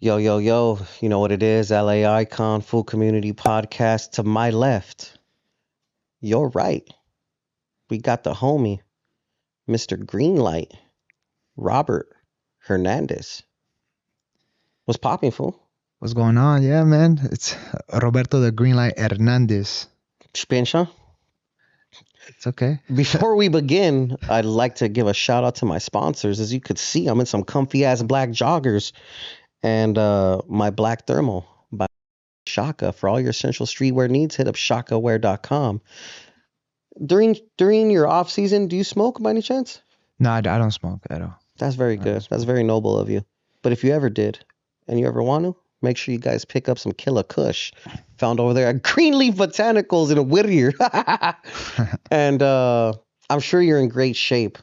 Yo, yo, yo, you know what it is, LA Icon Full Community Podcast. To my left, your right, we got the homie, Mr. Greenlight, Robert Hernandez. What's popping, fool? What's going on? Yeah, man. It's Roberto the Greenlight Hernandez. Spencer? It's okay. Before we begin, I'd like to give a shout out to my sponsors. As you could see, I'm in some comfy ass black joggers and my black thermal by Shaka. For all your essential streetwear needs, hit up shakawear.com. During your off season, do you smoke by any chance? No, I don't smoke at all. That's very good. That's very noble of you. But if you ever did, and you ever want to, make sure you guys pick up some Killer Kush found over there at Greenleaf Botanicals in Whittier. And I'm sure you're in great shape.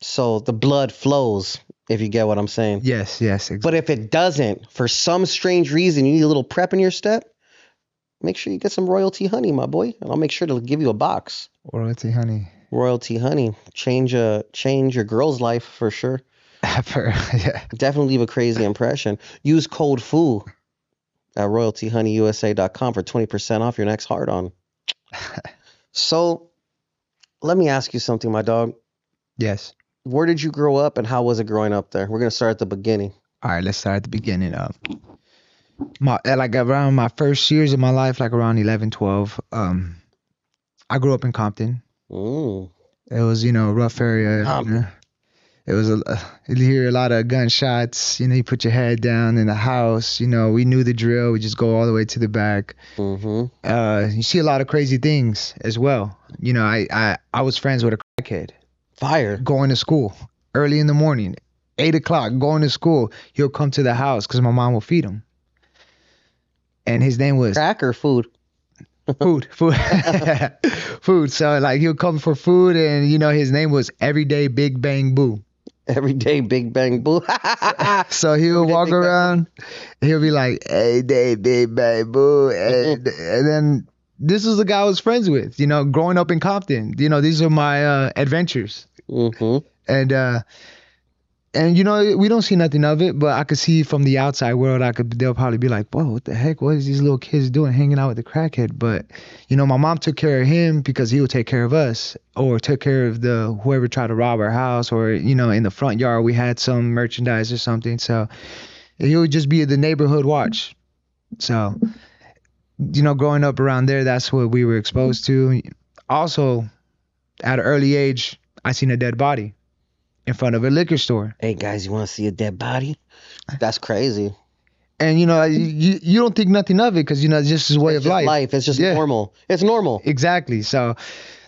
So the blood flows, if you get what I'm saying. Yes, exactly. But if it doesn't, for some strange reason, you need a little prep in your step, make sure you get some Royalty Honey, my boy. And I'll make sure to give you a box. Royalty Honey. Royalty Honey. Change your girl's life for sure. Yeah. Definitely leave a crazy impression. Use code FOO at royaltyhoneyyusa.com for 20% off your next hard on. So let me ask you something, my dog. Yes. Where did you grow up and how was it growing up there? We're going to start at the beginning. All right, let's start at the beginning. Around my first years of my life, like around 11, 12, I grew up in Compton. Mm. It was, a rough area. It was you hear a lot of gunshots. You put your head down in the house. We knew the drill. We just go all the way to the back. Mm-hmm. You see a lot of crazy things as well. I was friends with a crackhead. Fire. Going to school early in the morning, 8 o'clock, going to school. He'll come to the house because my mom will feed him. And his name was Crack or food? Food. Food. So like he'll come for food, and his name was Everyday Big Bang Boo. Everyday Big Bang Boo. So he'll walk around, he'll be like, Everyday Big Bang Boo. And then this is the guy I was friends with, growing up in Compton. These are my adventures. Mm-hmm. And we don't see nothing of it, but I could see from the outside world, they'll probably be like, whoa, what the heck? What is these little kids doing hanging out with the crackhead? But, my mom took care of him because he would take care of us, or took care of whoever tried to rob our house, or, in the front yard, we had some merchandise or something. So he would just be the neighborhood watch. So, growing up around there, that's what we were exposed to. Also, at an early age, I seen a dead body in front of a liquor store. Hey guys, you want to see a dead body? That's crazy. And you don't think nothing of it because it's just his way of life. It's just normal. It's normal. Exactly. So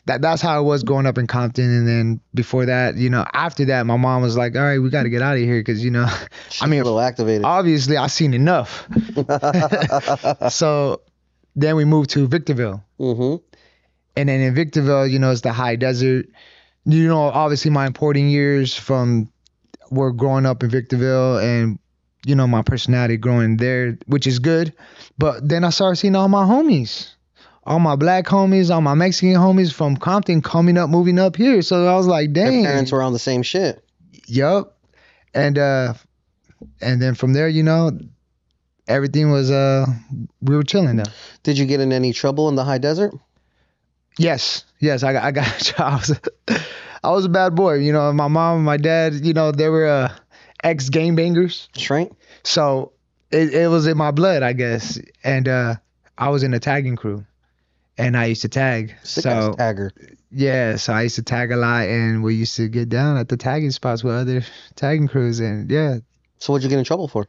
that's how it was growing up in Compton. And then before that, after that, my mom was like, all right, we got to get out of here because She's a little activated. Obviously I seen enough. So then we moved to Victorville. Mm-hmm. And then in Victorville, it's the high desert. Obviously my importing years were growing up in Victorville, and, my personality growing there, which is good. But then I started seeing all my homies, all my black homies, all my Mexican homies from Compton moving up here. So I was like, dang. Their parents were on the same shit. Yup. And then from there, everything was, we were chilling though. Did you get in any trouble in the high desert? Yes, I got I was a bad boy. My mom and my dad, they were ex gangbangers. That's right. So it was in my blood, I guess. And I was in a tagging crew, and I used to tag. Sick ass tagger. Yeah, so I used to tag a lot, and we used to get down at the tagging spots with other tagging crews, and yeah. So what'd you get in trouble for?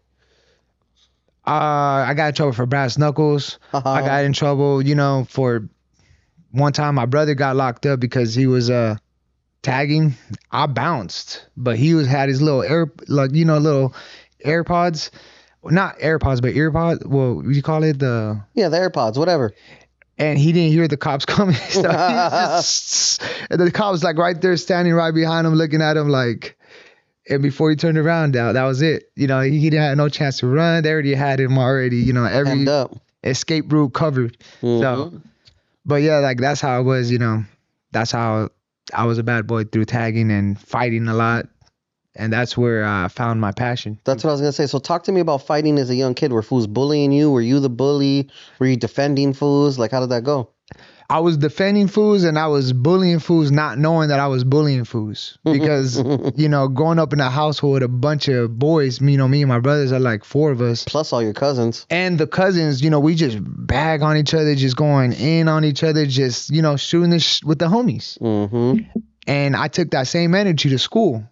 I got in trouble for brass knuckles. I got in trouble, for one time my brother got locked up because he was tagging. I bounced, but he had his little little AirPods. Not AirPods, but earpods. Well, what do you call it? The AirPods, whatever. And he didn't hear the cops coming. So and the cops like right there standing right behind him looking at him like, and before he turned around, that was it. He didn't have no chance to run. They already had him already, every escape route covered. Mm-hmm. So but yeah, like that's how it was, that's how I was a bad boy through tagging and fighting a lot. And that's where I found my passion. That's what I was gonna say. So talk to me about fighting as a young kid. Were fools bullying you? Were you the bully? Were you defending fools? Like, how did that go? I was defending fools and I was bullying fools, not knowing that I was bullying fools. Because, you know, growing up in a household with a bunch of boys, you know, me and my brothers are like 4 of us. Plus all your cousins. And the cousins, you know, we just bag on each other, just going in on each other, just, you know, shooting this with the homies. Mm-hmm. And I took that same energy to school.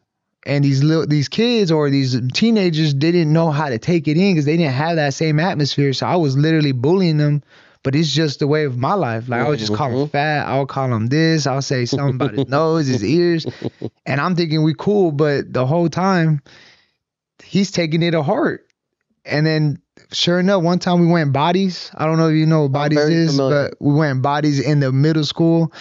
And these kids or these teenagers didn't know how to take it in because they didn't have that same atmosphere. So I was literally bullying them. But it's just the way of my life. Like, I would just call him fat. I'll call him this. I'll say something about his nose, his ears. And I'm thinking we cool. But the whole time, he's taking it to heart. And then, sure enough, one time we went bodies. I don't know if you know what bodies is, familiar. But we went bodies in the middle school.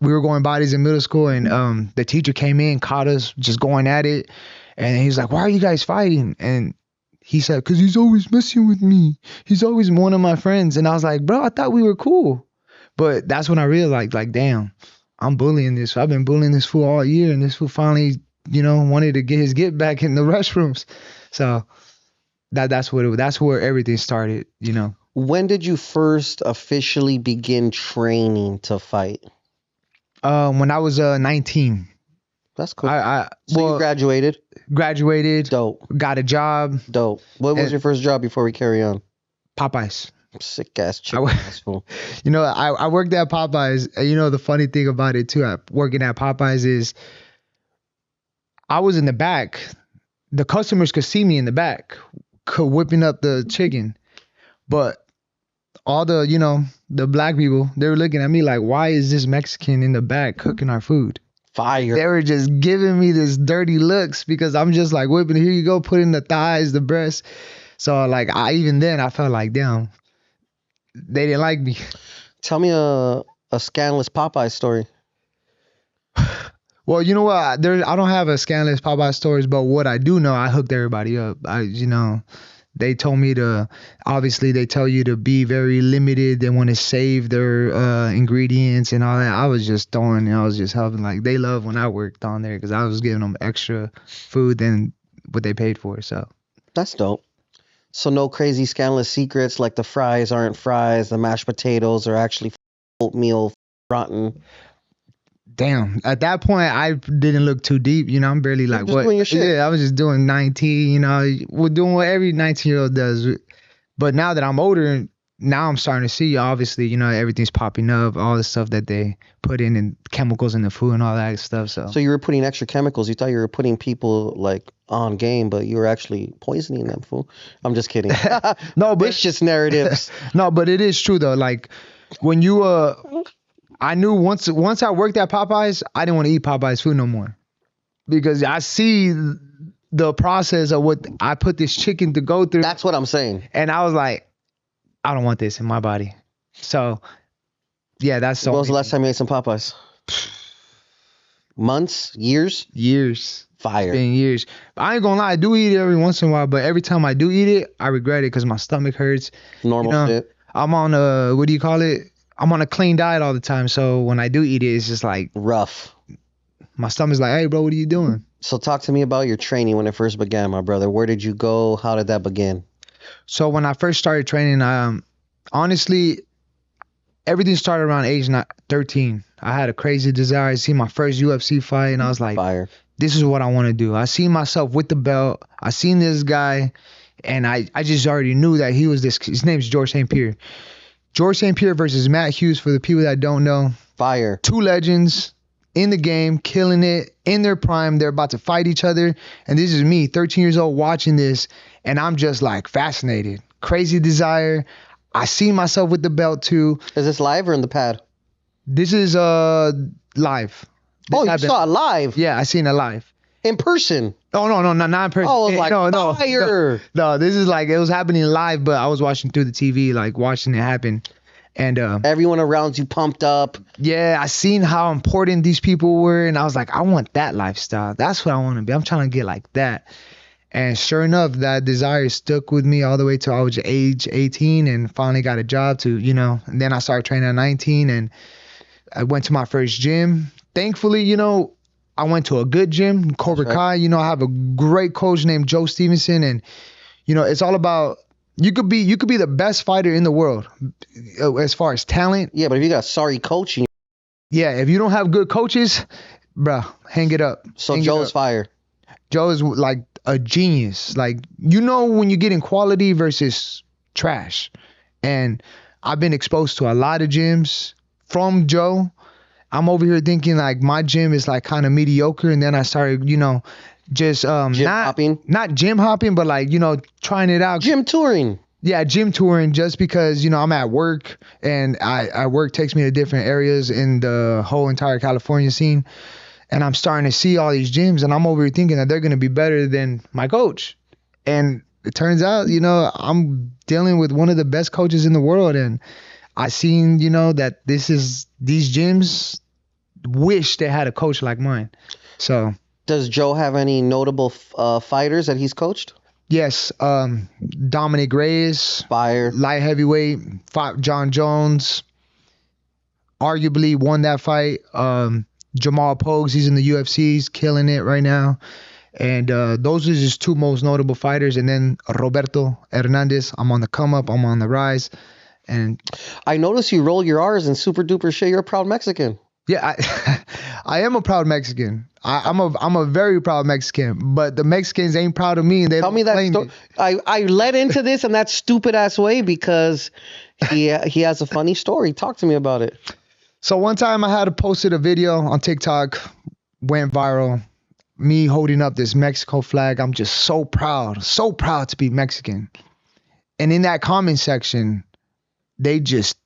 We were going bodies in middle school. And the teacher came in, caught us just going at it. And he's like, why are you guys fighting? And he said, because he's always messing with me. He's always one of my friends. And I was like, bro, I thought we were cool. But that's when I realized, like, damn, I'm bullying this. I've been bullying this fool all year. And this fool finally, you know, wanted to get his get back in the restrooms. So that's where everything started, you know. When did you first officially begin training to fight? When I was 19. That's cool. So you graduated? Graduated. Dope. Got a job. Dope. What was your first job before we carry on? Popeyes. Sick ass chicken ass fool. You know, I worked at Popeyes. And you know, the funny thing about it too, working at Popeyes is I was in the back. The customers could see me in the back whipping up the chicken. But all the, you know, the black people, they were looking at me like, why is this Mexican in the back cooking our food? Fire. They were just giving me this dirty looks because I'm just like whipping. Here you go, put in the thighs, the breasts. So like even then I felt like, damn, they didn't like me. Tell me a scandalous Popeye story. Well, you know what? I don't have a scandalous Popeye stories, but what I do know, I hooked everybody up. You know, they told me to, obviously they tell you to be very limited. They want to save their ingredients and all that. I was just I was just helping. Like, they love when I worked on there because I was giving them extra food than what they paid for. So that's dope. So no crazy scandalous secrets like the fries aren't fries, the mashed potatoes are actually oatmeal rotten. Damn. At that point, I didn't look too deep. You know, I'm barely like, what? Doing your shit. Yeah, I was just doing 19. You know, we're doing what every 19-year-old does. But now that I'm older, now I'm starting to see, obviously, you know, everything's popping up, all the stuff that they put in and chemicals in the food and all that stuff. So you were putting extra chemicals. You thought you were putting people like on game, but you were actually poisoning them, fool. I'm just kidding. No, but vicious narratives. No, but it is true though. Like when you I knew once I worked at Popeyes, I didn't want to eat Popeyes food no more because I see the process of what I put this chicken to go through. That's what I'm saying. And I was like, I don't want this in my body. So, yeah, that's so. When was the last time you ate some Popeyes? Months? Years? Years. Fire. It's been years. I ain't gonna lie, I do eat it every once in a while, but every time I do eat it, I regret it because my stomach hurts. Normal shit. I'm on what do you call it? I'm on a clean diet all the time, so when I do eat it, it's just like rough. My stomach's like, hey, bro, what are you doing? So talk to me about your training when it first began, my brother. Where did you go? How did that begin? So when I first started training, honestly, everything started around age 13. I had a crazy desire to see my first UFC fight, and I was like, fire. This is what I want to do. I seen myself with the belt. I seen this guy, and I just already knew that he was this. His name's George St. Pierre. George St. Pierre versus Matt Hughes, for the people that don't know. Fire. Two legends in the game, killing it, in their prime. They're about to fight each other. And this is me, 13 years old, watching this. And I'm just like fascinated. Crazy desire. I see myself with the belt too. Is this live or in the pad? This is live. You saw it live? Yeah, I seen it live. In person? Oh, no, not in person. Oh, it was like fire. No, this is like, it was happening live, but I was watching through the TV, like watching it happen. And everyone around you pumped up. Yeah, I seen how important these people were, and I was like, I want that lifestyle. That's what I want to be. I'm trying to get like that. And sure enough, that desire stuck with me all the way till I was age 18 and finally got a job to, and then I started training at 19 and I went to my first gym. Thankfully, I went to a good gym, Cobra Kai. You know, I have a great coach named Joe Stevenson, and you know, it's all about you could be the best fighter in the world as far as talent. Yeah, but if you got sorry coaching. Yeah, if you don't have good coaches, bruh, hang it up. So Hang it Joe's up. fire. Joe is like a genius. Like, you know, when you're getting quality versus trash. And I've been exposed to a lot of gyms from Joe. I'm over here thinking like my gym is like kind of mediocre, and then I started, you know, just Gym hopping? not gym hopping, but like, you know, trying it out. Gym touring. Yeah, gym touring, just because, you know, I'm at work, and I work takes me to different areas in the whole entire California scene, and I'm starting to see all these gyms, and I'm over here thinking that they're going to be better than my coach. And it turns out, you know, I'm dealing with one of the best coaches in the world, and I seen, you know, that these gyms wish they had a coach like mine. So Does Joe have any notable fighters that he's coached? yes, Dominic Reyes, Fire. light heavyweight, fought John Jones, arguably won that fight. Jamal Pogues, he's in the UFC, he's killing it right now. And those are just two most notable fighters. And then Roberto Hernandez, I'm on the come up, I'm on the rise. And I notice you roll your R's and super duper shit. You're a proud Mexican. yeah, I am a proud Mexican. I'm a very proud Mexican, but the Mexicans ain't proud of me, and they Tell me that story. I led into this in that stupid ass way because he has a funny story. Talk to me about it. So one time I had posted a video on TikTok, went viral, me holding up this Mexico flag. I'm just so proud to be Mexican. And in that comment section, they just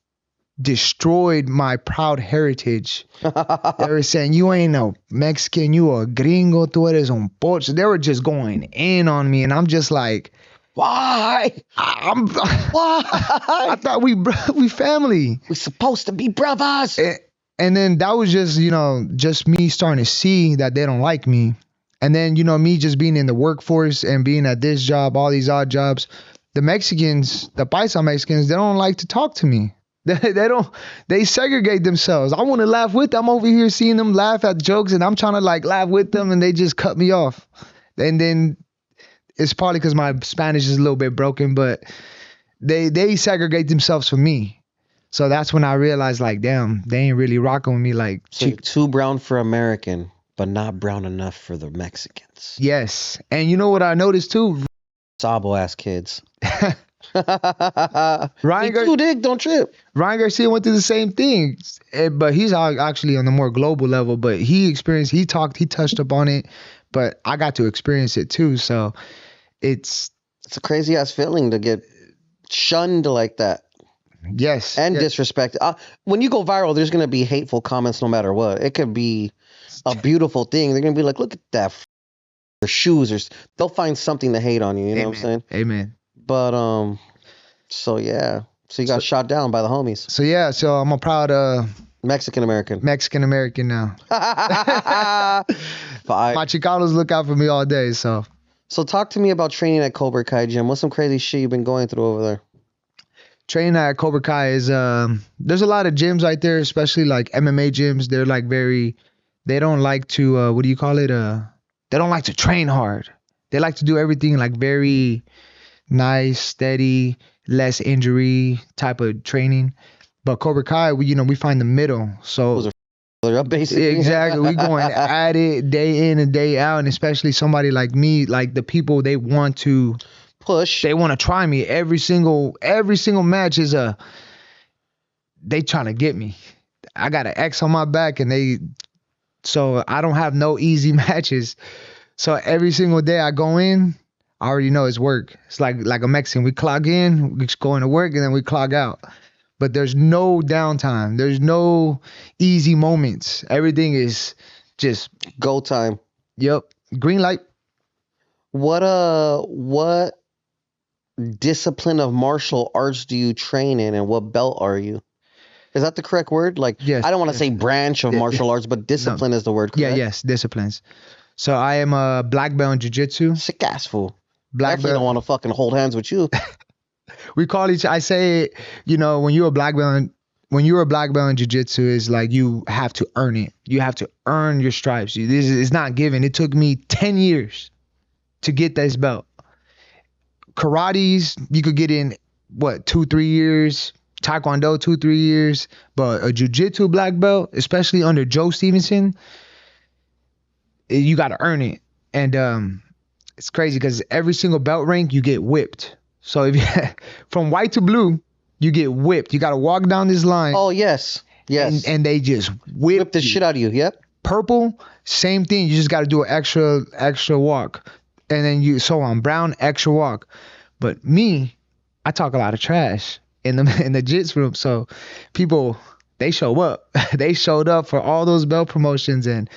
destroyed my proud heritage. They were saying, you ain't no Mexican, you a gringo, tú eres un pocho. They were just going in on me, and I'm just like, why? Why? I thought we family. We're supposed to be brothers. And then that was just, you know, just me starting to see that they don't like me. And then, you know, me just being in the workforce and being at this job, all these odd jobs, the Mexicans, the Paisa Mexicans, they don't like to talk to me. They segregate themselves. I want to laugh with them. I'm over here seeing them laugh at jokes, and I'm trying to like laugh with them, and they just cut me off. And then it's probably because my Spanish is a little bit broken, but they segregate themselves from me. So that's when I realized, like, damn, they ain't really rocking with me. Like, so you're too brown for American, but not brown enough for the Mexicans. Yes. And you know what I noticed too? Sabo ass kids. Ryan don't trip. Ryan Garcia went through the same thing, but he's actually on the more global level. But he touched up on it, but I got to experience it too. So it's a crazy ass feeling to get shunned like that. Yes. And disrespect. When you go viral, there's going to be hateful comments no matter what. It could be a beautiful thing. They're going to be like, look at that or shoes, or they'll find something to hate on you. You know what I'm saying? Amen. But so yeah. So you got shot down by the homies. So yeah, so I'm a proud Mexican American now. My Chicanos look out for me all day. So talk to me about training at Cobra Kai Gym. What's some crazy shit you've been going through over there? Training at Cobra Kai is there's a lot of gyms right there, especially like MMA gyms. They're like they don't like to what do you call it? They don't like to train hard. They like to do everything like very nice, steady, less injury type of training. But Cobra Kai, we find the middle. So basically. Exactly. We going at it day in and day out, and especially somebody like me, like the people, they want to push. They want to try me. Every single match is they trying to get me. I got an X on my back, so I don't have no easy matches. So every single day I go in, I already know it's work. It's like a Mexican. We clock in, we just go into work, and then we clock out. But there's no downtime. There's no easy moments. Everything is just go time. Yep. Green light. What discipline of martial arts do you train in, and what belt are you? Is that the correct word? Like, yes, I don't want to say branch of martial arts, but discipline is the word, correct? Yeah, yes, disciplines. So I am a black belt in jiu-jitsu. Sick ass fool. Black belt. Don't want to fucking hold hands with you. We call I say, when you're a black belt when you're a black belt in jiu-jitsu, is like you have to earn it. You have to earn your stripes. It's not given. It took me 10 years to get this belt. Karate's, you could get in, what, 2-3 years. Taekwondo, 2-3 years. But a jiu-jitsu black belt, especially under Joe Stevenson, you got to earn it. And it's crazy because every single belt rank, you get whipped. So if you, from white to blue, you get whipped. You got to walk down this line. Oh, yes. Yes. And they just whip the shit out of you. Yep. Purple, same thing. You just got to do an extra walk. And then so on. Brown, extra walk. But me, I talk a lot of trash in the jits room. So people, they show up. They showed up for all those belt promotions. And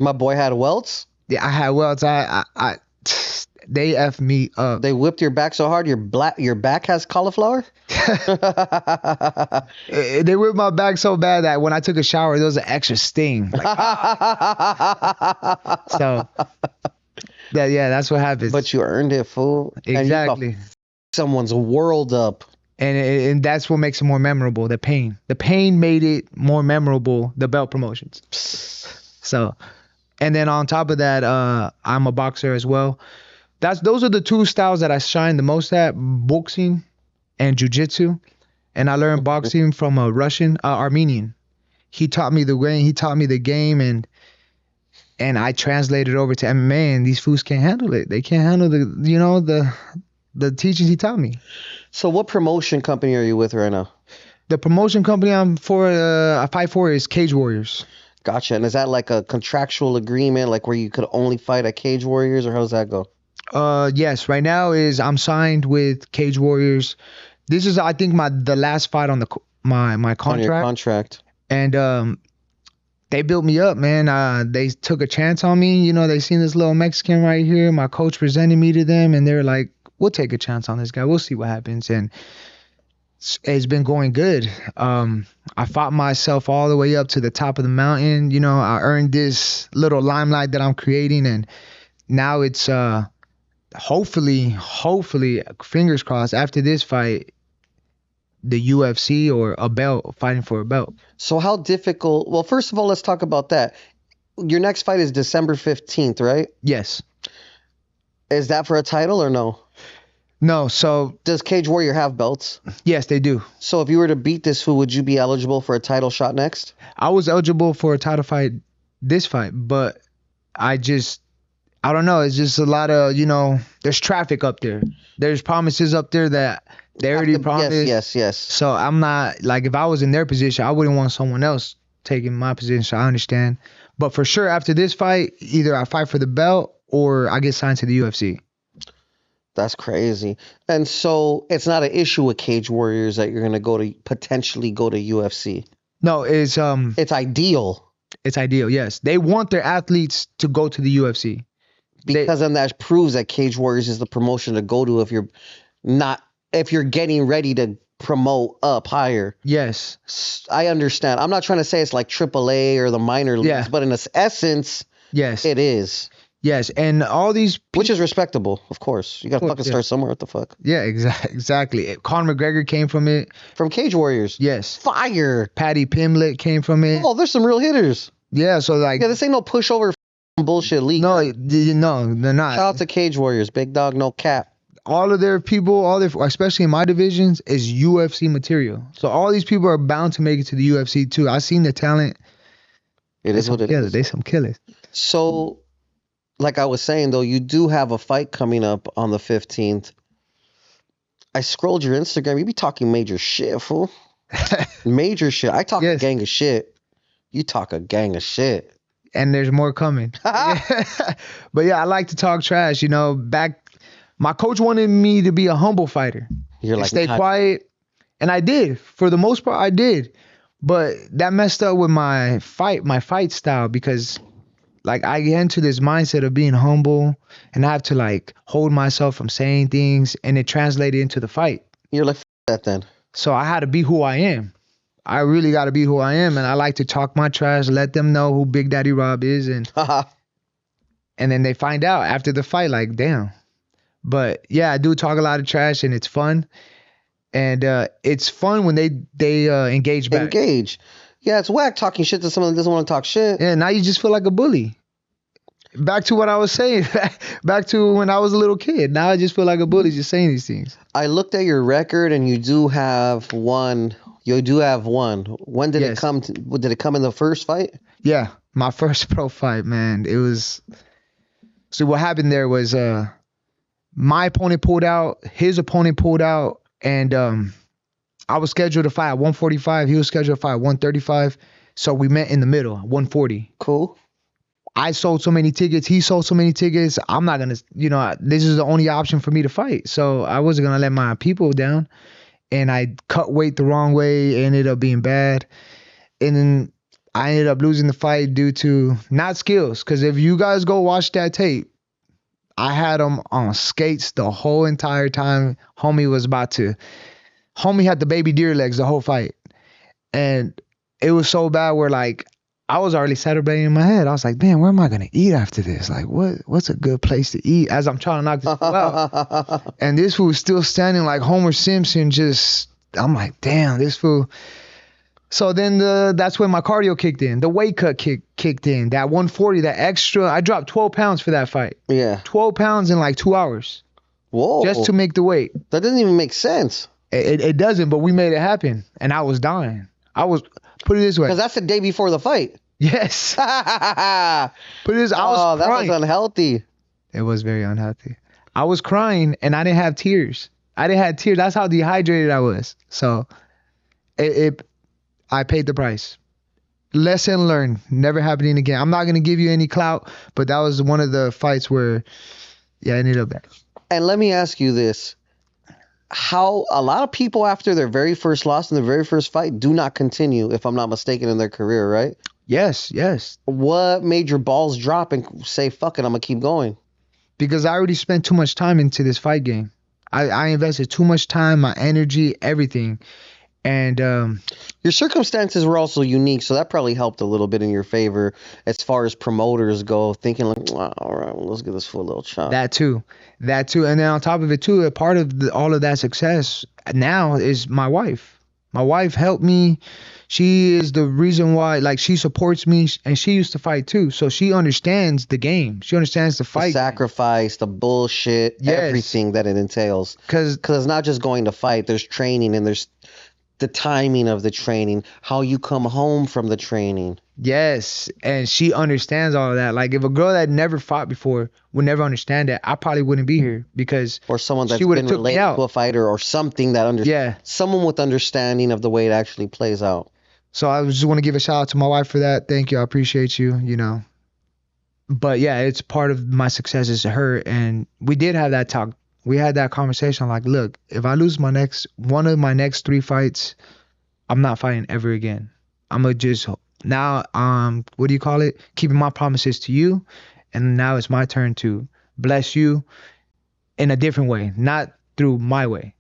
my boy had welts. Yeah, I had welts. They effed me up. They whipped your back so hard your back has cauliflower? They whipped my back so bad that when I took a shower, there was an extra sting. Like, so, that's what happens. But you earned it, fool. Exactly. Someone's world up. And that's what makes it more memorable, the pain. The pain made it more memorable, the belt promotions. So, and then on top of that, I'm a boxer as well. Those are the two styles that I shine the most at, boxing and jiu-jitsu. And I learned boxing from a Armenian. He taught me the way, he taught me the game, and I translated over to MMA, and these fools can't handle it. They can't handle the teachings he taught me. So what promotion company are you with right now? The promotion company I fight for is Cage Warriors. Gotcha. And is that like a contractual agreement, like where you could only fight at Cage Warriors, or how does that go? Yes. Right now I'm signed with Cage Warriors. This is, I think, the last fight on my contract. On your contract. And they built me up, man. They took a chance on me. They seen this little Mexican right here. My coach presented me to them, and they're like, "We'll take a chance on this guy. We'll see what happens." And it's been going good. I fought myself all the way up to the top of the mountain. I earned this little limelight that I'm creating, and now it's hopefully, fingers crossed, after this fight, the UFC or a belt, fighting for a belt. So how difficult? Well, first of all, let's talk about that. Your next fight is December 15th, right? Yes. Is that for a title or no? No. So does Cage Warrior have belts? Yes, they do. So if you were to beat this, would you be eligible for a title shot next? I was eligible for a title fight this fight, but I don't know. It's just a lot of, there's traffic up there. There's promises up there that they already promised. Yes. So I'm not, like, if I was in their position, I wouldn't want someone else taking my position. So I understand. But for sure, after this fight, either I fight for the belt or I get signed to the UFC. That's crazy. And so it's not an issue with Cage Warriors that you're going to potentially go to UFC. No, it's ideal. It's ideal. Yes. They want their athletes to go to the UFC. Because then that proves that Cage Warriors is the promotion to go to if you're getting ready to promote up higher. Yes. I understand. I'm not trying to say it's like AAA or the minor leagues, but in its essence, yes, it is. Yes, and all these which is respectable, of course. You got to fucking start somewhere. What the fuck? Yeah, exactly. Conor McGregor came from it. From Cage Warriors. Yes. Fire. Paddy Pimblett came from it. Oh, there's some real hitters. Yeah, so like... Yeah, this ain't no pushover bullshit league. No, they're not. Shout out to Cage Warriors. Big dog, no cap. All of their people, especially in my divisions, is UFC material. So all these people are bound to make it to the UFC too. I seen the talent. It is what it is. They some killers. So... like I was saying, though, you do have a fight coming up on the 15th. I scrolled your Instagram. You be talking major shit, fool. Major shit. I talk a gang of shit. You talk a gang of shit. And there's more coming. But yeah, I like to talk trash. My coach wanted me to be a humble fighter. You're like, stay quiet. And I did. For the most part, I did. But that messed up with my fight style because... like, I get into this mindset of being humble, and I have to, like, hold myself from saying things, and it translated into the fight. You're like, that then. So I had to be who I am. I really got to be who I am, and I like to talk my trash, let them know who Big Daddy Rob is, and then they find out after the fight, like, damn. But, yeah, I do talk a lot of trash, and it's fun. And it's fun when they engage back. Engage. Yeah, it's whack talking shit to someone that doesn't want to talk shit. Yeah, now you just feel like a bully. Back to what I was saying. Back to when I was a little kid. Now I just feel like a bully just saying these things. I looked at your record, and you do have one. You do have one. When did it come? Did it come in the first fight? Yeah, my first pro fight, man. It was. So what happened there was my opponent pulled out, his opponent pulled out, and I was scheduled to fight at 145. He was scheduled to fight at 135. So we met in the middle, 140. Cool. I sold so many tickets. He sold so many tickets. I'm not going to, this is the only option for me to fight. So I wasn't going to let my people down. And I cut weight the wrong way. It ended up being bad. And then I ended up losing the fight due to not skills. Because if you guys go watch that tape, I had him on skates the whole entire time. Homie had the baby deer legs the whole fight. And it was so bad where like I was already celebrating in my head. I was like, man, where am I going to eat after this? Like, what's a good place to eat as I'm trying to knock this fool out? And this fool was still standing like Homer Simpson. I'm like, damn, this fool. So then that's when my cardio kicked in. The weight cut kicked in. That 140, that extra. I dropped 12 pounds for that fight. Yeah. 12 pounds in like 2 hours. Whoa. Just to make the weight. That doesn't even make sense. It doesn't, but we made it happen. And I was dying. Put it this way. Because that's the day before the fight. Yes. Put it this. I was that crying. was unhealthy. It was very unhealthy. I was crying and I didn't have tears. That's how dehydrated I was. So I paid the price. Lesson learned. Never happening again. I'm not going to give you any clout, but that was one of the fights where, I ended up back. And let me ask you this. How a lot of people after their very first loss in their very first fight do not continue, if I'm not mistaken, in their career, right? Yes. What made your balls drop and say, fuck it, I'm going to keep going? Because I already spent too much time into this fight game. I invested too much time, my energy, everything. And your circumstances were also unique, so that probably helped a little bit in your favor as far as promoters go, thinking like, wow, all right, well, let's give this for a little shot. That too. And then on top of it too, a part of all of that success now is my wife. My wife helped me. She is the reason why, like, she supports me, and she used to fight too. So she understands the game. She understands the fight. The sacrifice, the bullshit, everything that it entails. Because it's not just going to fight. There's training, and there's the timing of the training, how you come home from the training. Yes, and she understands all of that. Like, if a girl that never fought before would never understand that, I probably wouldn't be here because or someone that's been related to a fighter or something that someone with understanding of the way it actually plays out. So I just want to give a shout out to my wife for that. Thank you. I appreciate you, But yeah, it's part of my success is her, and we did have that talk. We had that conversation like, look, if I lose one of my next 3 fights, I'm not fighting ever again. I'm going to just now, what do you call it? Keeping my promises to you. And now it's my turn to bless you in a different way, not through my way.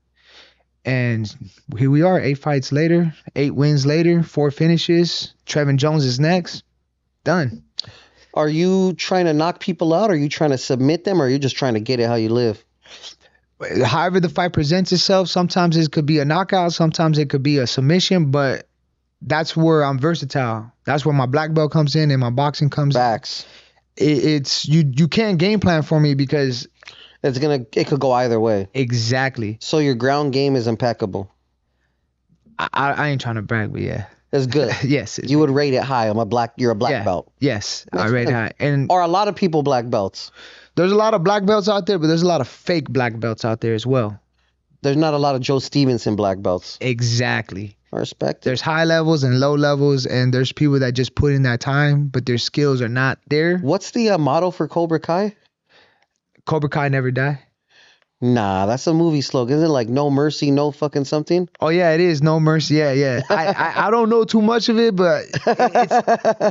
And here we are, 8 fights later, 8 wins later, 4 finishes. Trevin Jones is next. Done. Are you trying to knock people out? Or are you trying to submit them? Or are you just trying to get it how you live? However the fight presents itself, sometimes it could be a knockout, sometimes it could be a submission, but that's where I'm versatile. That's where my black belt comes in and my boxing comes in. It's you can't game plan for me because it could go either way. Exactly. So your ground game is impeccable. I ain't trying to brag, but yeah. It's good. Yes. You would rate it high. You're a black belt. Yes, I rate it high. Or a lot of people black belts. There's a lot of black belts out there, but there's a lot of fake black belts out there as well. There's not a lot of Joe Stevenson black belts. Exactly. I respect it. There's high levels and low levels, and there's people that just put in that time, but their skills are not there. What's the motto for Cobra Kai? Cobra Kai never die. Nah, that's a movie slogan. Isn't it like no mercy, no fucking something? Oh, yeah, it is. No mercy. Yeah. I don't know too much of it, but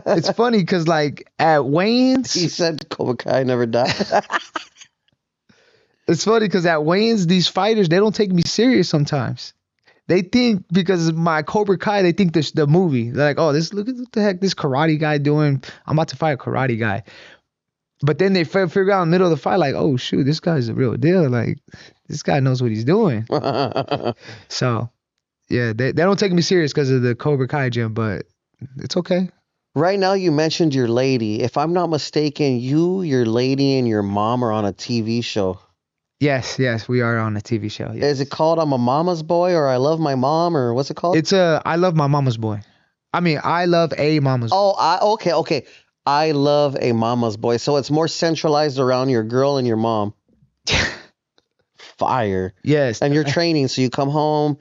it's funny because, like, at Wayne's... He said Cobra Kai never die. It's funny because at Wayne's, these fighters, they don't take me serious sometimes. They think because of my Cobra Kai, they think this the movie. They're like, oh, look at what the heck this karate guy doing. I'm about to fight a karate guy. But then they figure out in the middle of the fight, like, oh shoot, this guy's the real deal. Like, this guy knows what he's doing. So, yeah, they don't take me serious because of the Cobra Kai gym, but it's okay. Right now, you mentioned your lady. If I'm not mistaken, you, your lady, and your mom are on a TV show. Yes, we are on a TV show. Yes. Is it called I'm a Mama's Boy or I Love My Mom or what's it called? It's I Love My Mama's Boy. I mean, I Love a Mama's Boy. Oh, okay. I Love a Mama's Boy. So it's more centralized around your girl and your mom. Fire. Yes. And you're training, so you come home,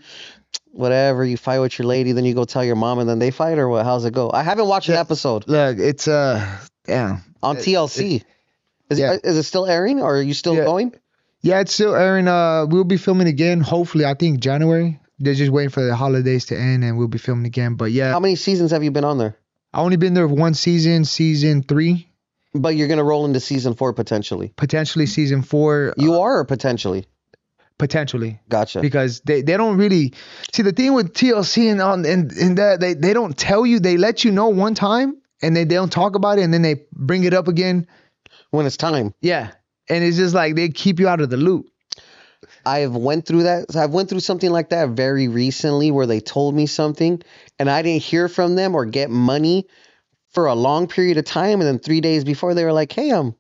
whatever, you fight with your lady, then you go tell your mom, and then they fight, or what? How's it go? I haven't watched an episode. Look, it's yeah. On TLC. Is it still airing, or are you still going? Yeah, it's still airing. We'll be filming again. Hopefully, I think January. They're just waiting for the holidays to end, and we'll be filming again. But yeah. How many seasons have you been on there? I only been there one season, season 3. But you're gonna roll into season 4 potentially. Potentially season 4. You are, or potentially? Potentially. Gotcha. Because they don't really see the thing with TLC and that they don't tell you. They let you know one time, and they don't talk about it, and then they bring it up again when it's time. Yeah. And it's just like they keep you out of the loop. I've went through that. I've went through something like that very recently where they told me something and I didn't hear from them or get money for a long period of time. And then 3 days before they were like, hey, I'm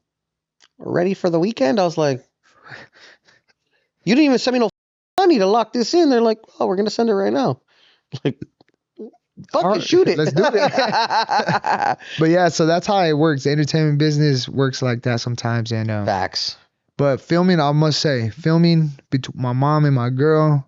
ready for the weekend. I was like, you didn't even send me no money to lock this in. They're like, oh, we're going to send it right now. Like, fuck it, shoot it. Let's do it. But yeah, so that's how it works. The entertainment business works like that sometimes. And facts. But filming, I must say, filming between my mom and my girl,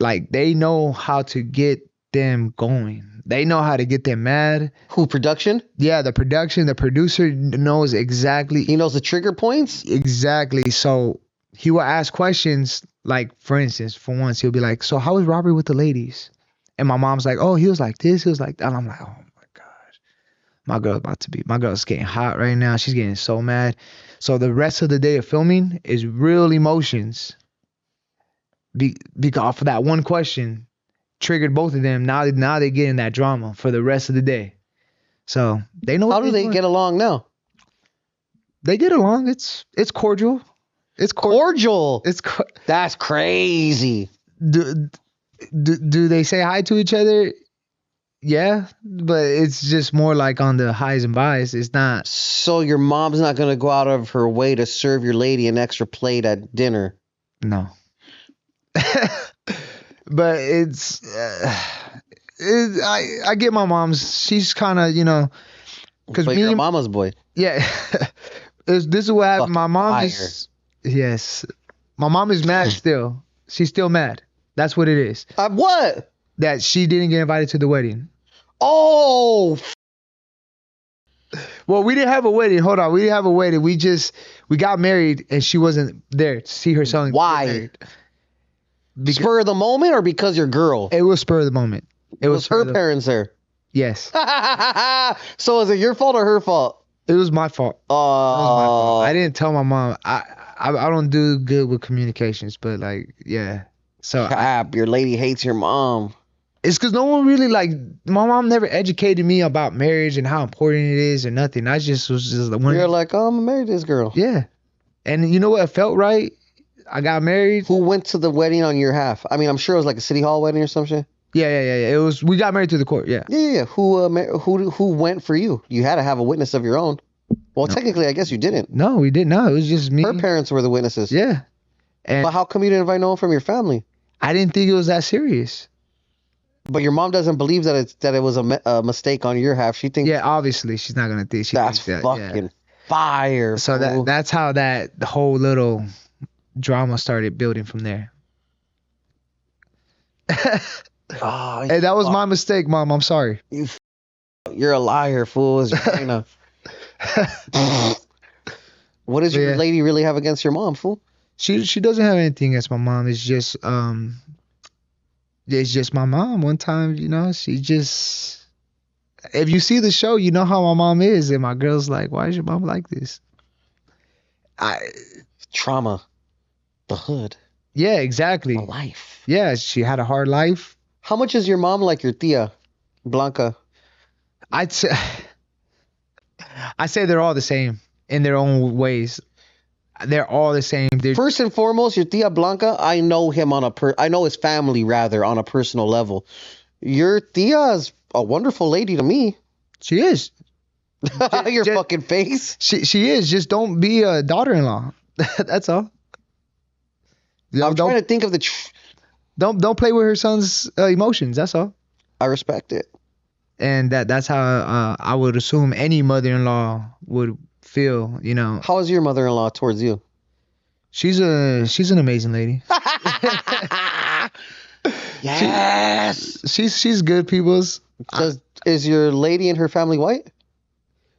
like they know how to get them going. They know how to get them mad. Who, production? Yeah, the production, the producer knows exactly. He knows the trigger points? Exactly. So he will ask questions like, for instance, for once, he'll be like, so how was Robert with the ladies? And my mom's like, oh, he was like this, he was like that. And I'm like, oh my gosh. My girl's getting hot right now. She's getting so mad. So the rest of the day of filming is real emotions. Because for that one question triggered both of them. Now they get in that drama for the rest of the day. So they know. How do they get along now? They get along. It's cordial. It's cordial. That's crazy. Do they say hi to each other? Yeah, but it's just more like on the highs and buys. It's not. So your mom's not going to go out of her way to serve your lady an extra plate at dinner? No. But it's I get my mom's. She's kind of, because me, you're a mama's boy. Yeah. This is what happened. My mom is. Yes. My mom is mad still. She's still mad. That's what it is. What? That she didn't get invited to the wedding. Oh. Well, we didn't have a wedding. Hold on. We didn't have a wedding. We got married and she wasn't there to see her son. Why? Spur of the moment or because you're girl? It was spur of the moment. It was her parents there? Yes. So is it your fault or her fault? It was my fault. Oh. I didn't tell my mom. I don't do good with communications, but like, yeah. So your lady hates your mom. It's because no one really my mom never educated me about marriage and how important it is or nothing. I just was just the one. You're like, oh, I'm gonna marry this girl. Yeah. And you know what? It felt right. I got married. Who went to the wedding on your half? I mean, I'm sure it was like a city hall wedding or some shit. Yeah. It was. We got married through the court. Yeah. Yeah. Who went for you? You had to have a witness of your own. Well, technically, I guess you didn't. No, we didn't. No, it was just me. Her parents were the witnesses. Yeah. But how come you didn't invite no one from your family? I didn't think it was that serious. But your mom doesn't believe that it was a mistake on your half. She thinks. Yeah, obviously she's not gonna think. That's fucking fire. So that's how the whole little drama started building from there. Hey, that was my mistake, Mom. I'm sorry. You're a liar, fool. What does your lady really have against your mom, fool? She doesn't have anything against my mom. It's just my mom. One time, she just. If you see the show, you know how my mom is, and my girl's like, "Why is your mom like this?" Trauma, the hood. Yeah, exactly. The life. Yeah, she had a hard life. How much is your mom like your tia, Blanca? I say they're all the same. in their own ways. They're all the same. First and foremost, your Tia Blanca, I know him I know his family rather on a personal level. Your Tia is a wonderful lady to me. She is. Your fucking face. She is. Just don't be a daughter-in-law. That's all. I'm trying to think of don't play with her son's emotions. That's all. I respect it. And that's how I would assume any mother-in-law would feel, you know. How is your mother-in-law towards you? She's an amazing lady. Yes. She's good, peoples. Is your lady and her family white?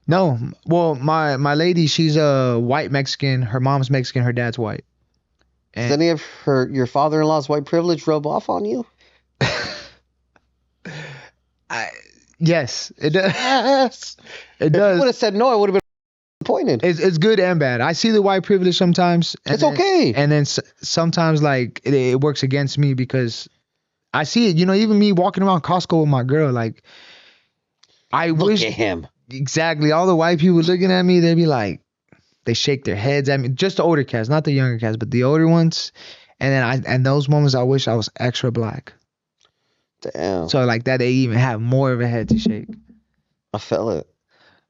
No. Well, my lady, she's a white Mexican. Her mom's Mexican, her dad's white. Does any of your father-in-law's white privilege rub off on you? Yes, it does. Yes. It does. If you would have said no, I would have been disappointed. It's good and bad. I see the white privilege sometimes. It's okay. And then sometimes like it works against me because I see it. You know, even me walking around Costco with my girl, like I wish. Look at him. Exactly. All the white people looking at me, they'd be like, they shake their heads at me. Just the older cats, not the younger cats, but the older ones. And then and those moments, I wish I was extra black. Damn. So like that, they even have more of a head to shake. I felt it.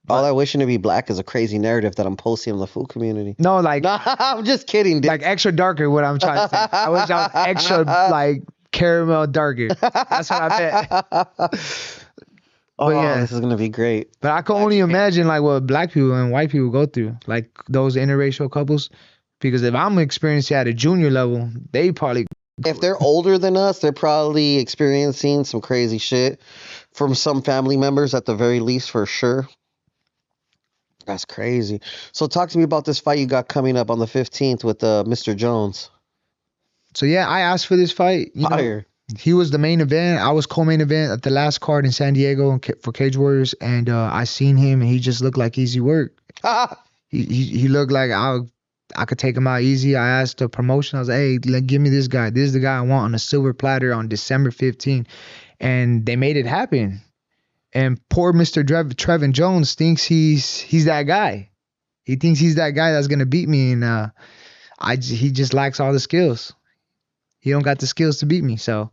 All that wishing to be black is a crazy narrative that I'm posting in the food community. No, like nah, I'm just kidding, dude. Like extra darker. What I'm trying to say. I wish I was extra like caramel darker. That's what I meant. Oh yeah, this is gonna be great. But I can only imagine like what black people and white people go through, like those interracial couples. Because if I'm experiencing at a junior level, they probably. If they're older than us, they're probably experiencing some crazy shit from some family members at the very least, for sure. That's crazy. So talk to me about this fight you got coming up on the 15th with Mr. Jones. So yeah, I asked for this fight. Fire. He was the main event. I was co-main event at the last card in San Diego for Cage Warriors, and I seen him, and he just looked like easy work. he looked like I could take him out easy. I asked the promotion. I was like, hey, give me this guy. This is the guy I want on a silver platter on December 15th. And they made it happen. And poor Mr. Trevin Jones thinks he's that guy. He thinks he's that guy that's going to beat me. And he just lacks all the skills. He don't got the skills to beat me. So,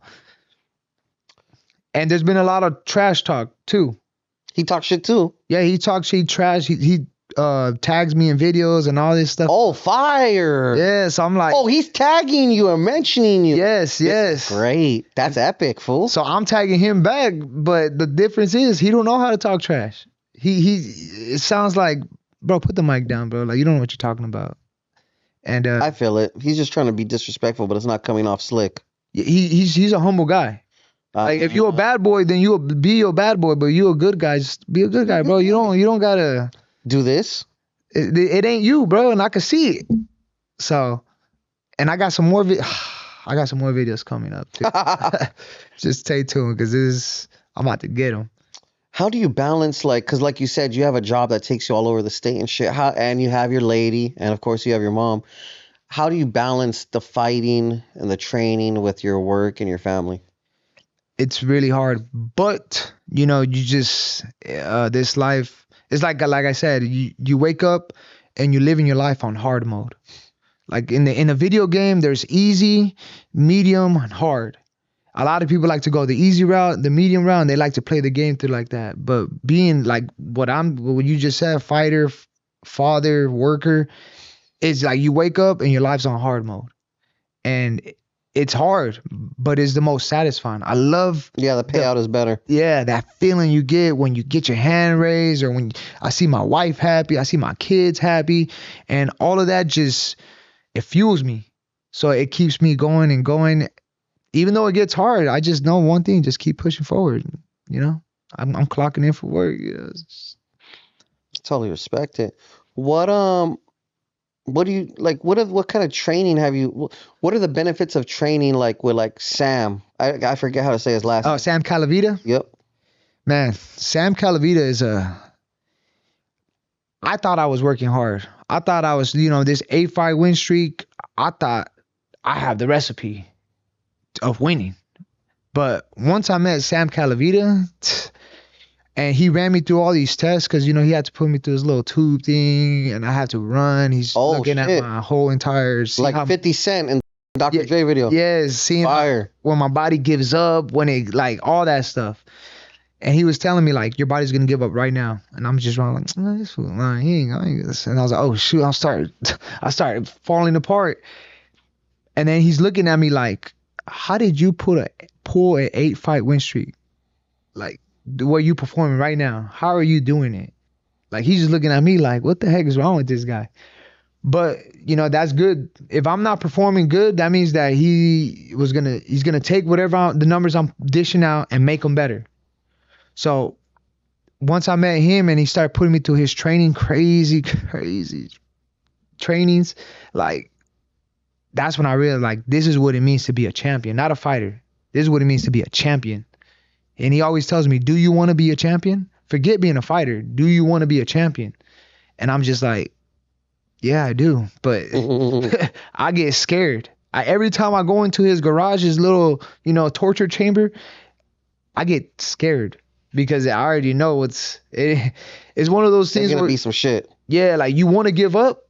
and there's been a lot of trash talk too. He talks shit too. Yeah, he talks shit trash. He tags me in videos and all this stuff. Oh, fire. Yeah, so I'm like, oh, he's tagging you and mentioning you. Yes. Great. That's epic, fool. So I'm tagging him back, but the difference is he don't know how to talk trash. It sounds like, bro, put the mic down, bro. Like, you don't know what you're talking about. And I feel it. He's just trying to be disrespectful, but it's not coming off slick. He's a humble guy. Like, if you're a bad boy, then you'll be your bad boy, but you're a good guy. Just be a good guy, bro. You don't gotta do this. It ain't you, bro, and I can see it. So, and I got some more videos coming up too. Just stay tuned, because I'm about to get them. How do you balance, because like you said, you have a job that takes you all over the state and shit, and you have your lady, and of course you have your mom. How do you balance the fighting and the training with your work and your family? It's really hard, but you just this life. It's like I said, you wake up and you live in your life on hard mode. Like in a video game, there's easy, medium, and hard. A lot of people like to go the easy route, the medium route, and they like to play the game through like that. But being like what you just said, fighter, father, worker, it's like you wake up and your life's on hard mode. And it's hard, but it's the most satisfying. I love... Yeah, the payout is better. Yeah, that feeling you get when you get your hand raised, or when I see my wife happy, I see my kids happy, and all of that it fuels me. So it keeps me going and going. Even though it gets hard, I just know one thing: just keep pushing forward. I'm clocking in for work. Totally respect it. What do you like? What kind of training have you? What are the benefits of training with Sam? I forget how to say his last name. Oh, Sam Calavita? Yep. Man, Sam Calavita is I thought I was working hard. I thought I was, this 8-5 win streak. I thought I have the recipe of winning. But once I met Sam Calavita, And he ran me through all these tests because, you know, he had to put me through this little tube thing and I had to run. He's looking at my whole entire... Like 50 Cent and Dr. Yeah, Dre video. yes, seeing Fire. when my body gives up, when it, like, all that stuff. And he was telling me, like, your body's going to give up right now. And I'm just wrong, like, this fool, man, he ain't. And I was like, oh, shoot, I started falling apart. And then he's looking at me like, how did you pull an 8-fight win streak? Like, the way you performing right now, how are you doing it? Like, he's just looking at me like, what the heck is wrong with this guy? But, you know, that's good. If I'm not performing good, that means that he's gonna take whatever the numbers I'm dishing out and make them better. So once I met him and he started putting me through his training, crazy trainings, like, that's when I realized, like, this is what it means to be a champion, not a fighter. This is what it means to be a champion. And he always tells me, do you want to be a champion? Forget being a fighter. Do you want to be a champion? And I'm just like, yeah, I do. But I get scared. Every time I go into his garage, his little, you know, torture chamber, I get scared because I already know it's one of those things. There's gonna be some shit. Yeah, like, you want to give up.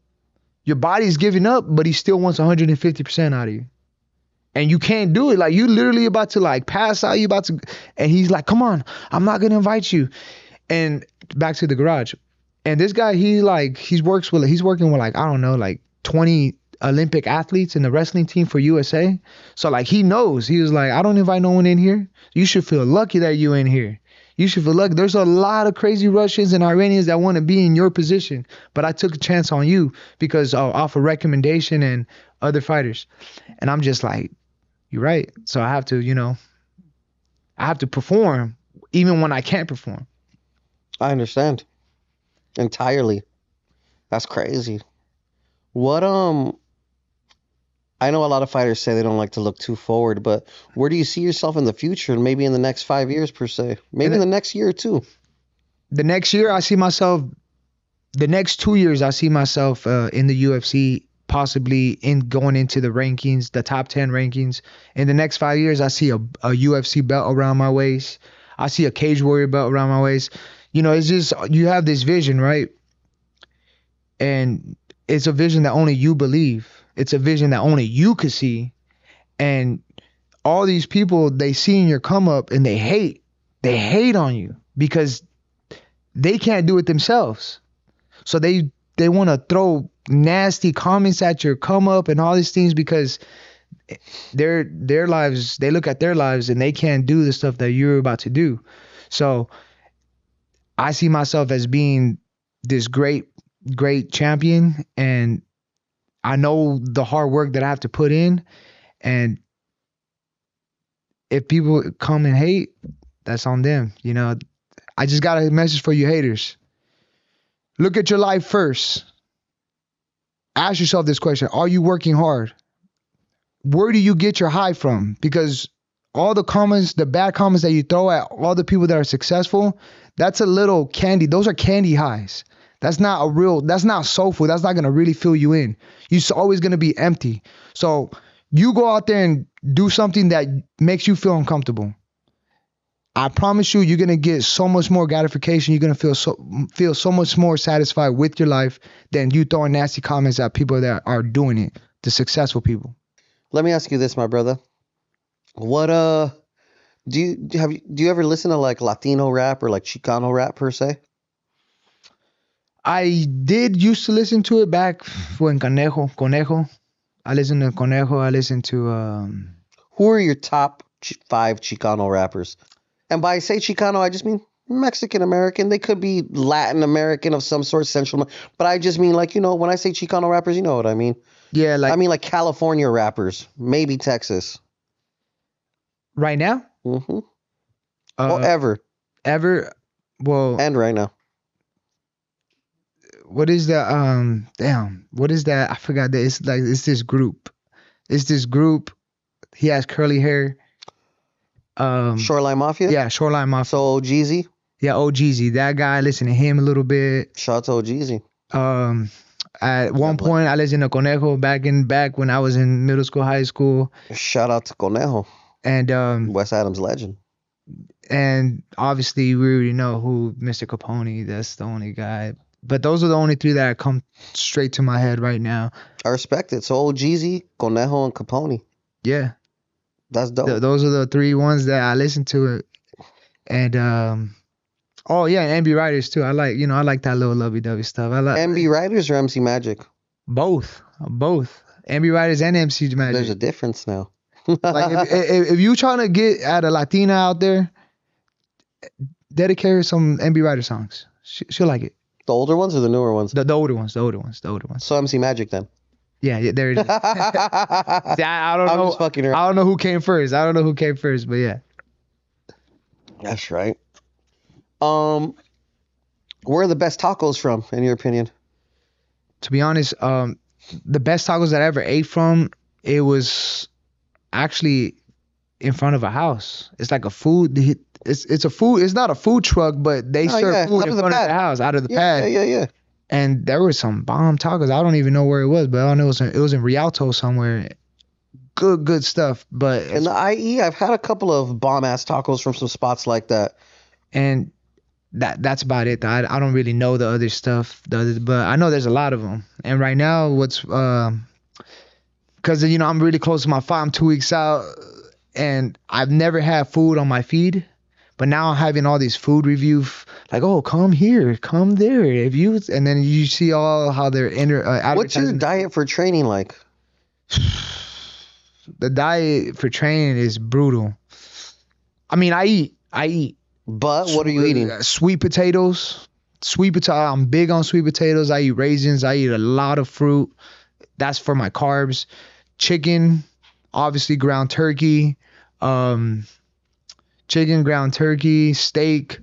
Your body's giving up, but he still wants 150% out of you. And you can't do it. Like, you literally about to, like, pass out. And he's like, come on, I'm not going to invite you. And back to the garage. And this guy, he's working with, like, I don't know, like 20 Olympic athletes in the wrestling team for USA. So, like, he knows. He was like, I don't invite no one in here. You should feel lucky that you in here. You should feel lucky. There's a lot of crazy Russians and Iranians that want to be in your position. But I took a chance on you because off a recommendation and other fighters. And I'm just like, you're right. So I have to, you know, perform even when I can't perform. I understand. Entirely. That's crazy. What, I know a lot of fighters say they don't like to look too forward, but where do you see yourself in the future? Maybe in the next 5 years, per se. Maybe in the next year or two. The next year, I see myself, the next 2 years, I see myself in the UFC, possibly going into the rankings, the top 10 rankings. In the next 5 years, I see a UFC belt around my waist. I see a Cage Warrior belt around my waist. You know, it's just, you have this vision, right? And it's a vision that only you believe. It's a vision that only you could see. And all these people, they see in your come up and they hate on you because they can't do it themselves. So they want to throw nasty comments at your come up and all these things because their lives, they look at their lives and they can't do the stuff that you're about to do. So I see myself as being this great champion, and I know the hard work that I have to put in. And if people come and hate, that's on them. You know, I just got a message for you haters. Look at your life first. Ask yourself this question. Are you working hard? Where do you get your high from? Because all the comments, the bad comments that you throw at all the people that are successful, that's a little candy. Those are candy highs. That's not soul food. That's not going to really fill you in. You're always going to be empty. So you go out there and do something that makes you feel uncomfortable. I promise you, you're going to get so much more gratification. You're going to feel so much more satisfied with your life than you throwing nasty comments at people that are doing it, the successful people. Let me ask you this, my brother. What do you ever listen to, like, Latino rap or like Chicano rap per se? I did used to listen to it back when Conejo. I listened to Conejo. I listened to Who are your top 5 Chicano rappers? And by say Chicano, I just mean Mexican American. They could be Latin American of some sort, Central. But I just mean, like, you know, when I say Chicano rappers, you know what I mean. Yeah, like, I mean, like, California rappers, maybe Texas. Right now? Mm-hmm. Well, ever. Well. And right now. What is the what is that? I forgot that. It's this group. He has curly hair. Shoreline Mafia? Yeah, Shoreline Mafia. So Jeezy? Yeah, Jeezy. That guy, I listen to him a little bit. Shout out to Jeezy. At one point I listened to Conejo back when I was in middle school, high school. Shout out to Conejo. And Wes Adams legend. And obviously, we already know who Mr. Capone. That's the only guy. But those are the only three that come straight to my head right now. I respect it. So old Jeezy, Conejo, and Capone. Yeah, That's dope. those are the three ones that I listen to. And oh yeah, and MB Riders too. I like that little lovey-dovey stuff. I like MB Riders or MC Magic? both. MB Riders and MC Magic. There's a difference now. Like if you trying to get at a Latina out there, dedicate her some MB Rider songs. She'll like it. The older ones or the newer ones? The older ones. So MC Magic then. Yeah, there it is. See, I don't I'm know. just fucking around. I don't know who came first. But yeah. That's right. Where are the best tacos from, in your opinion? To be honest, the best tacos that I ever ate from, it was actually in front of a house. It's like a food. It's a food. It's not a food truck, but they serve food in front of the house, out of the pad. Yeah. And there were some bomb tacos. I don't even know where it was, but I know it was in Rialto somewhere. Good stuff. But in the IE, I've had a couple of bomb ass tacos from some spots like that. And that's about it. I don't really know the other stuff, but I know there's a lot of them. And right now, because I'm really close to my farm. I'm 2 weeks out, and I've never had food on my feed. But now I'm having all these food reviews, like, oh, come here, come there. And then you see all how they're What's your diet for training like? The diet for training is brutal. I mean, I eat. But what are you eating? Sweet potatoes. I'm big on sweet potatoes. I eat raisins. I eat a lot of fruit. That's for my carbs. Chicken, obviously ground turkey. Chicken, ground turkey, steak.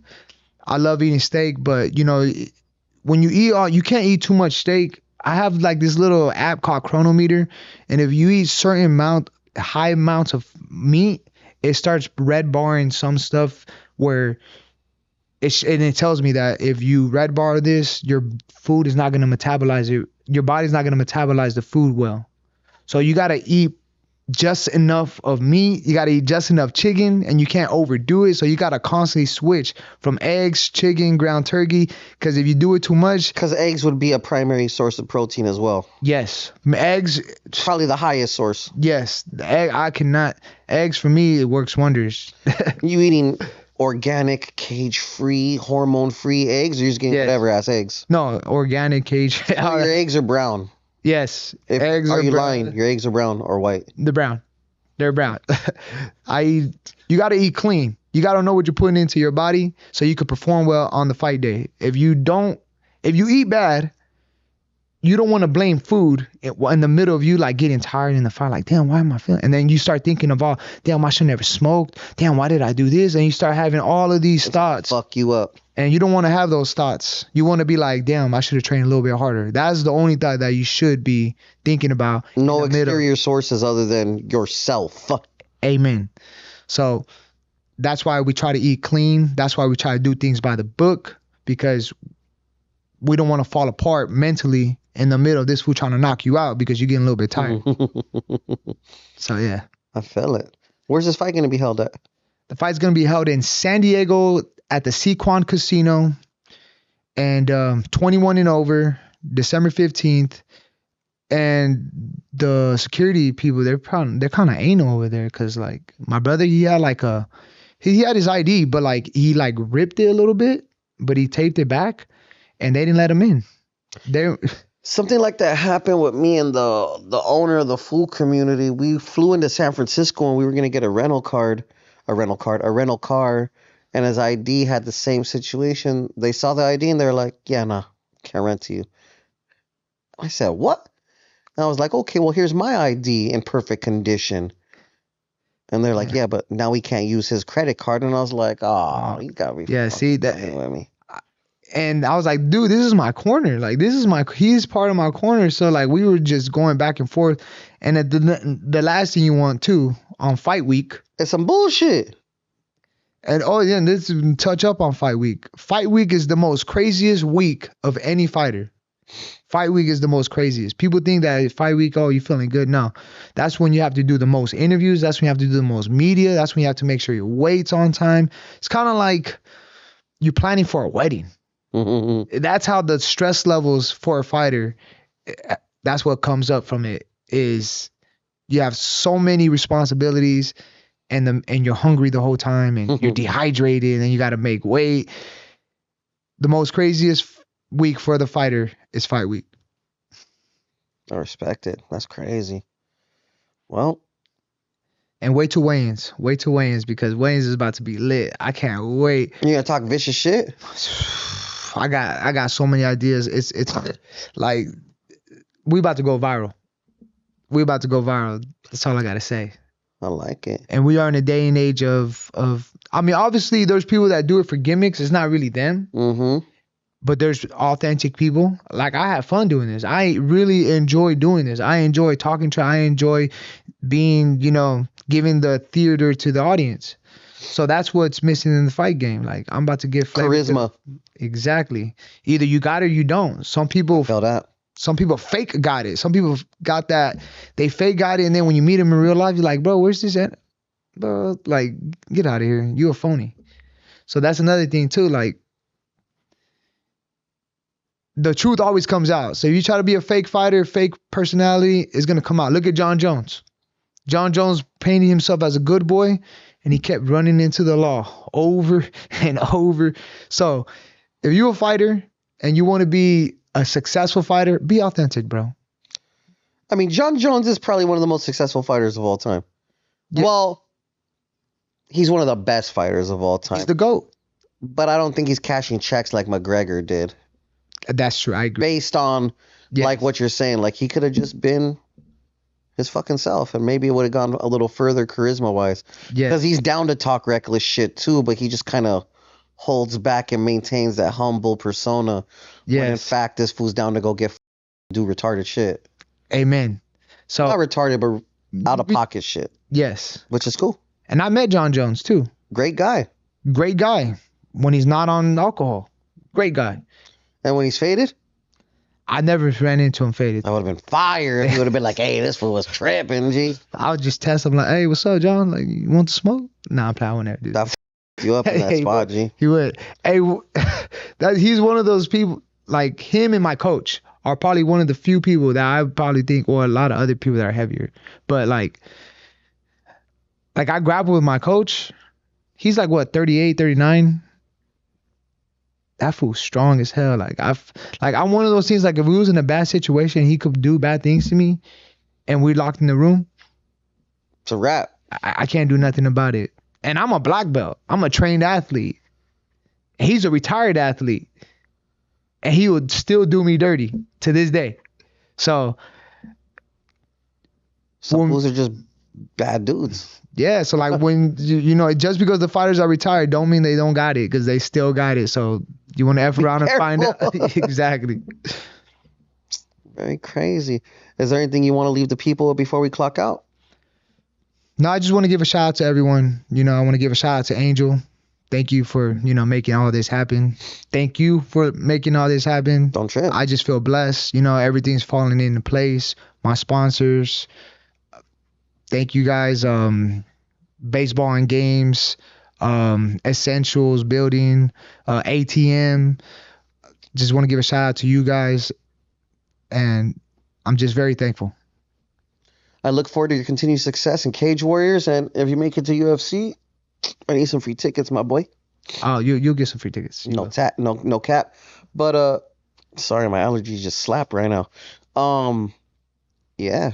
I love eating steak, but when you eat you can't eat too much steak. I have like this little app called Chronometer, and if you eat high amounts of meat, it starts red barring some stuff where it tells me that if you red bar this, your food is not going to metabolize it. Your body's not going to metabolize the food well. So you got to eat just enough of meat. You got to eat just enough chicken, and you can't overdo it. So you got to constantly switch from eggs, chicken, ground turkey, because if you do it too much. Because eggs would be a primary source of protein as well. Yes. Eggs. Probably the highest source. Yes. The egg, eggs for me, it works wonders. You eating organic, cage-free, hormone-free eggs, or you're just getting whatever ass eggs? No, organic, cage. Your eggs are brown. Yes. Eggs are you brown. Lying? Your eggs are brown or white? They're brown. You got to eat clean. You got to know what you're putting into your body so you can perform well on the fight day. If you eat bad, you don't want to blame food in the middle of you like getting tired in the fight. Like, damn, why am I feeling? And then you start thinking of damn, I should never smoked. Damn, why did I do this? And you start having all of these thoughts. Fuck you up. And you don't want to have those thoughts. You want to be like, damn, I should have trained a little bit harder. That's the only thought that you should be thinking about. No exterior sources other than yourself. Amen. So that's why we try to eat clean. That's why we try to do things by the book, because we don't want to fall apart mentally in the middle of this food trying to knock you out because you're getting a little bit tired. So, yeah. I feel it. Where's this fight going to be held at? The fight's going to be held in San Diego at the Sequan Casino, and 21 and over, December 15th. And the security people, they're kind of anal over there, because like my brother, he had like he had his ID, but like he like ripped it a little bit, but he taped it back, and they didn't let him in. Something like that happened with me and the owner of the food community. We flew into San Francisco and we were gonna get a rental car, and his ID had the same situation. They saw the ID and they're like, "Yeah, nah, can't rent to you." I said, "What?" And I was like, "Okay, well, here's my ID in perfect condition." And they're like, "Yeah, but now we can't use his credit card." And I was like, "Oh, you got me." Yeah, see that. With me. And I was like, dude, this is my corner. Like, he's part of my corner. So like, we were just going back and forth. And the last thing you want too on fight week, it's some bullshit. And this touch up on fight week. Fight week is the most craziest week of any fighter. Fight week is the most craziest. People think that fight week, oh, you feeling good. No, that's when you have to do the most interviews. That's when you have to do the most media. That's when you have to make sure your weight's on time. It's kind of like you're planning for a wedding. That's how the stress levels for a fighter, that's what comes up from it, is you have so many responsibilities and you're hungry the whole time and you're dehydrated and you got to make weight. The most craziest week for the fighter is fight week. I respect it. That's crazy. Well, and wait till weigh-ins. Wait till weigh-ins because weigh-ins is about to be lit. I can't wait. You gonna talk vicious shit? I got so many ideas. It's like we about to go viral. We about to go viral. That's all I gotta say. I like it. And we are in a day and age of I mean, obviously there's people that do it for gimmicks. It's not really them. But there's authentic people. Like, I have fun doing this. I really enjoy doing this. I enjoy talking to, I enjoy being, giving the theater to the audience. So that's what's missing in the fight game. Like, I'm about to get charisma. Exactly. Either you got it or you don't. Some people feel that. Some people fake got it. Some people got that. They fake got it, and then when you meet them in real life, you're like, bro, where's this at? Bro, like, get out of here. You a phony. So that's another thing too. Like, the truth always comes out. So if you try to be a fake fighter, fake personality, it's going to come out. Look at John Jones. John Jones painted himself as a good boy, and he kept running into the law over and over. So if you're a fighter and you want to be a successful fighter, be authentic, bro. I mean, John Jones is probably one of the most successful fighters of all time. Yeah. Well, he's one of the best fighters of all time. He's the GOAT. But I don't think he's cashing checks like McGregor did. That's true. I agree. Based on like what you're saying, like he could have just been his fucking self, and maybe it would have gone a little further charisma wise. Yeah. Because he's down to talk reckless shit too, but he just kind of holds back and maintains that humble persona. Yeah. When in fact, this fool's down to go do retarded shit. Amen. So not retarded, but out of pocket shit. Yes. Which is cool. And I met John Jones too. Great guy. Great guy. When he's not on alcohol. Great guy. And when he's faded? I never ran into him faded. I would have been fired. He would have been like, hey, this fool was tripping, G. I would just test him like, hey, what's up, John? Like, you want to smoke? Nah, I would never do that. You up in that spot, G. He would. Hey, he's one of those people, like him and my coach are probably one of the few people that I probably think, or a lot of other people that are heavier. But like I grapple with my coach. He's like, what, 38, 39? That fool's strong as hell. Like I'm one of those things. Like if we was in a bad situation, he could do bad things to me, and we locked in the room. It's a wrap. I can't do nothing about it. And I'm a black belt. I'm a trained athlete. He's a retired athlete, and he would still do me dirty to this day. So some fools are just bad dudes. Yeah, so like when just because the fighters are retired don't mean they don't got it, because they still got it. So you want to F around and find out. Exactly. Very crazy. Is there anything you want to leave the people before we clock out? No, I just want to give a shout out to everyone. I want to give a shout out to Angel. Thank you for, making all this happen. Thank you for making all this happen. Don't trip. I just feel blessed. Everything's falling into place. My sponsors. Thank you guys. Baseball and Games, Essentials Building, ATM. Just want to give a shout out to you guys, and I'm just very thankful. I look forward to your continued success in Cage Warriors, and if you make it to UFC, I need some free tickets, my boy. Oh, you'll get some free tickets. No cap. But sorry, my allergies just slap right now. Yeah.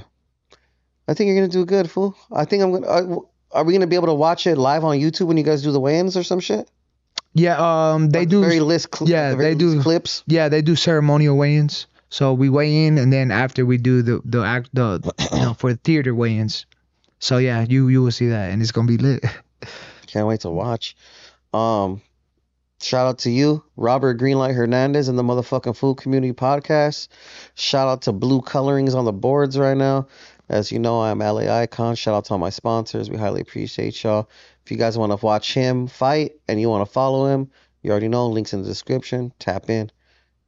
I think you're gonna do good, fool. I think I'm gonna. Are we gonna be able to watch it live on YouTube when you guys do the weigh-ins or some shit? Yeah, they do. They do clips. Yeah, they do ceremonial weigh-ins. So we weigh in, and then after we do the for the theater weigh-ins. So yeah, you will see that, and it's gonna be lit. Can't wait to watch. Shout out to you, Robert Greenlight Hernandez, and the motherfucking Food Community Podcast. Shout out to Blue Colorings on the boards right now. As you know, I'm LA Icon. Shout out to all my sponsors. We highly appreciate y'all. If you guys want to watch him fight and you want to follow him, you already know, links in the description. Tap in.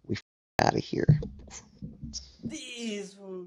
We out of here. This one.